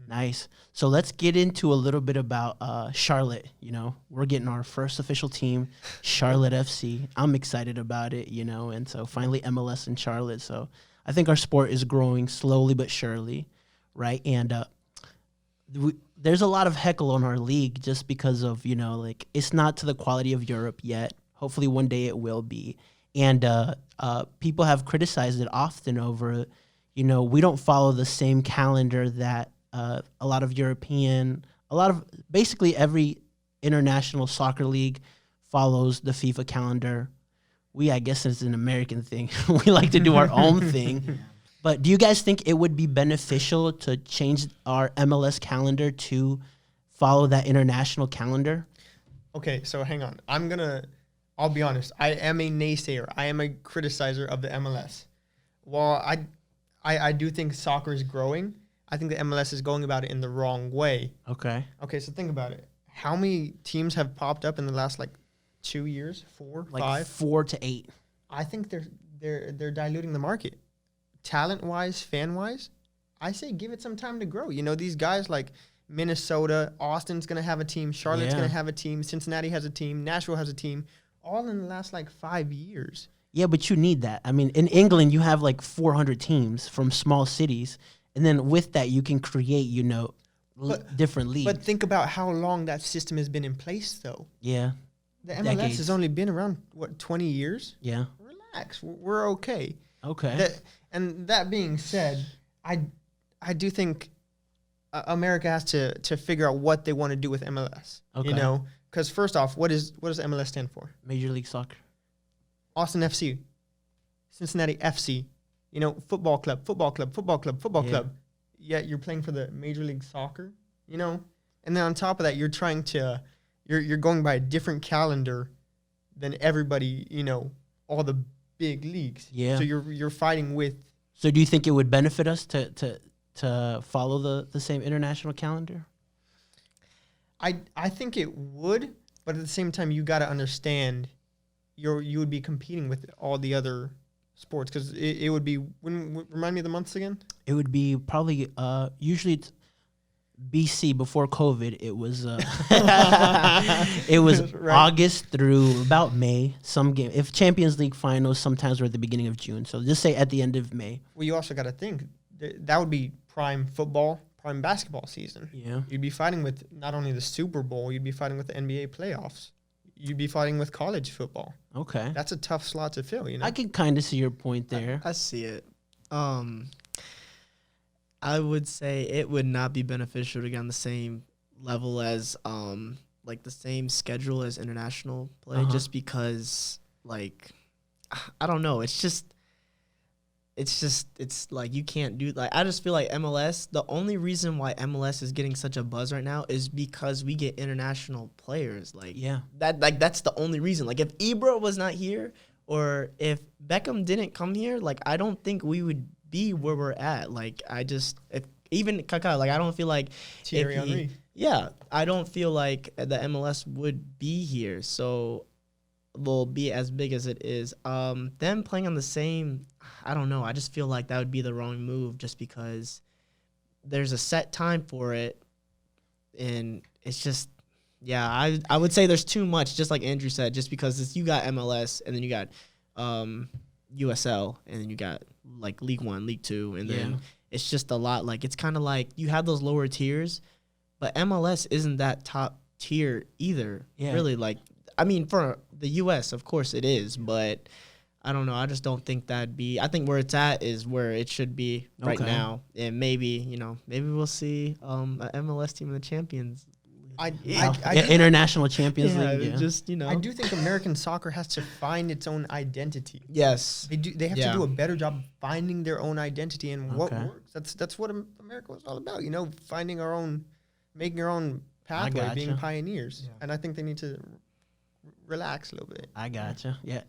Nice. So let's get into a little bit about Charlotte. We're getting our first official team, Charlotte FC. I'm excited about it, and so finally MLS in Charlotte. So I think our sport is growing slowly but surely, right? And there's a lot of heckle on our league just because of, it's not to the quality of Europe yet. Hopefully one day it will be. And people have criticized it often over, we don't follow the same calendar that basically every international soccer league follows the FIFA calendar. I guess it's an American thing. We like to do our own thing. But do you guys think it would be beneficial to change our MLS calendar to follow that international calendar? Okay, so hang on. I'll be honest. I am a naysayer. I am a criticizer of the MLS. While I do think soccer is growing, I think the MLS is going about it in the wrong way. Okay. Okay, so think about it. How many teams have popped up in the last 2 years? 4, 5? 4 to 8. I think they're diluting the market. Talent-wise, fan-wise, I say give it some time to grow. These guys like Minnesota, Austin's going to have a team, Charlotte's going to have a team, Cincinnati has a team, Nashville has a team, all in the last 5 years. Yeah, but you need that. I mean, in England, you have 400 teams from small cities, and then with that, you can create, different leagues. But think about how long that system has been in place, though. Yeah. The MLS has only been around, 20 years? Yeah. Relax. We're okay. Okay. That being said, I do think America has to figure out what they want to do with MLS. Okay. Because first off, what does MLS stand for? Major League Soccer. Austin FC, Cincinnati FC, football club. Yet you're playing for the Major League Soccer, and then on top of that, you're trying to, you're going by a different calendar than everybody, all the big leagues. Yeah. So you're fighting with. So do you think it would benefit us to follow the same international calendar? I think it would, but at the same time, you got to understand you would be competing with all the other sports because it would be remind me of the months again. It would be probably usually it's BC before COVID. It was it was right. August through about May. Some game if Champions League finals sometimes were at the beginning of June. So just say at the end of May. Well, you also got to think that would be prime football, prime basketball season. Yeah, you'd be fighting with not only the Super Bowl, you'd be fighting with the NBA playoffs. You'd be fighting with college football. Okay. That's a tough slot to fill, I can kind of see your point there. I see it. I would say it would not be beneficial to get on the same level as, the same schedule as international play, just because, I don't know. It's like you can't do I just feel like MLS, the only reason why MLS is getting such a buzz right now is because we get international players. That's the only reason. If Ibra was not here or if Beckham didn't come here, I don't think we would be where we're at. If even Kaká, I don't feel like Thierry Henry. Yeah, I don't feel like the MLS would be here. So will be as big as it is. Them playing on the same, I don't know. I just feel like that would be the wrong move just because there's a set time for it. And it's just, I would say there's too much, just like Andrew said, just because you got MLS and then you got USL and then you got League One, League Two. And then it's just a lot. It's kind of like you have those lower tiers, but MLS isn't that top tier either. Yeah. Really, for the U.S., of course it is, but I don't know. I just don't think that'd be. I think where it's at is where it should be right now, and maybe we'll see an MLS team in the Champions. International Champions League. Yeah. Just I do think American soccer has to find its own identity. Yes, they do. They have to do a better job finding their own identity and what works. That's what America was all about. Finding our own, making our own pathway, being pioneers. Yeah. And I think they need to relax a little bit. I gotcha. Yeah.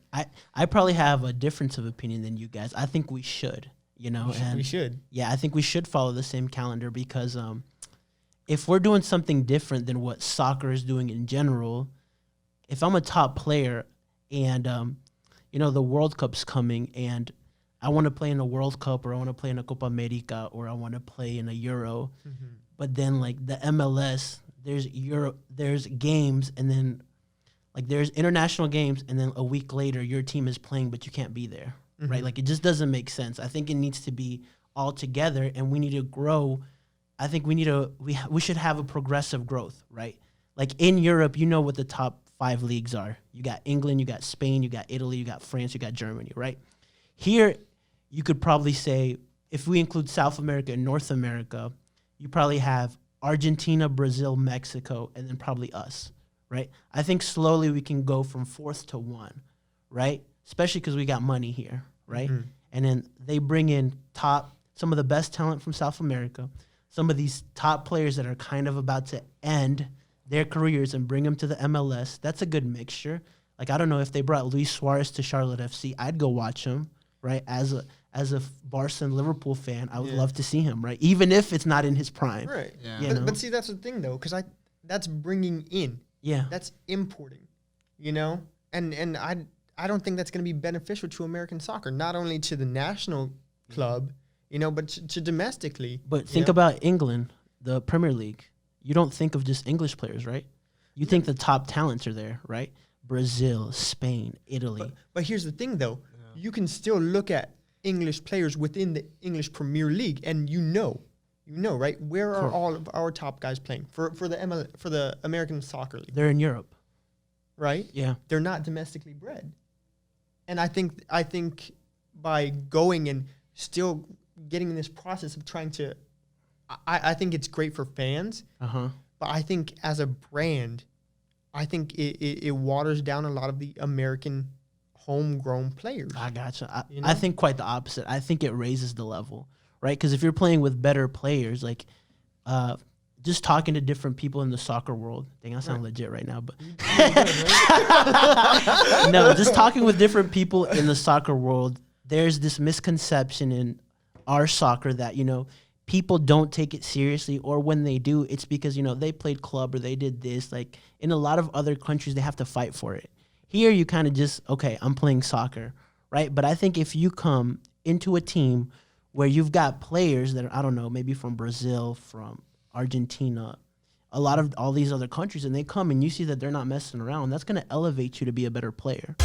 I probably have a difference of opinion than you guys. I think we should, we should. Yeah, I think we should follow the same calendar because if we're doing something different than what soccer is doing in general, if I'm a top player and the World Cup's coming and I want to play in a World Cup or I want to play in a Copa America or I want to play in a Euro, but then like the MLS, there's games, and then like there's international games, and then a week later your team is playing, but you can't be there, right? Like it just doesn't make sense. I think it needs to be all together, and we need to grow. I think we should have a progressive growth, right? Like in Europe, you know what the top 5 leagues are. You got England, you got Spain, you got Italy, you got France, you got Germany, right? Here, you could probably say, if we include South America and North America, you probably have Argentina, Brazil, Mexico, and then probably us, right? I think slowly we can go from 4th to 1, right? Especially because we got money here, right? And then they bring in some of the best talent from South America, some of these top players that are kind of about to end their careers and bring them to the MLS. That's a good mixture. Like, I don't know, if they brought Luis Suarez to Charlotte FC, I'd go watch him, right? As a Barca and Liverpool fan, I would love to see him, right? Even if it's not in his prime. Right. Yeah. But see, that's the thing, though, because that's bringing in. Yeah. That's importing, you know? And I don't think that's going to be beneficial to American soccer, not only to the national club, you know, but to domestically. But think about England, the Premier League. You don't think of just English players, right? You think the top talents are there, right? Brazil, Spain, Italy. But here's the thing, though. You can still look at English players within the English Premier League, and you know, right? Where are all of our top guys playing for the American Soccer League? They're in Europe, right? Yeah. They're not domestically bred, and I think by going and still getting in this process of trying to, I think it's great for fans. But I think as a brand, I think it waters down a lot of the American homegrown players. I gotcha. You know? I think quite the opposite. I think it raises the level, right? Because if you're playing with better players, like just talking to different people in the soccer world, dang, I sound legit right now, but no, just talking with different people in the soccer world, there's this misconception in our soccer that, you know, people don't take it seriously, or when they do, it's because, you know, they played club or they did this. Like in a lot of other countries, they have to fight for it. Here, you kind of just, okay, I'm playing soccer, right? But I think if you come into a team where you've got players that are, I don't know, maybe from Brazil, from Argentina, a lot of all these other countries, and they come and you see that they're not messing around, that's going to elevate you to be a better player.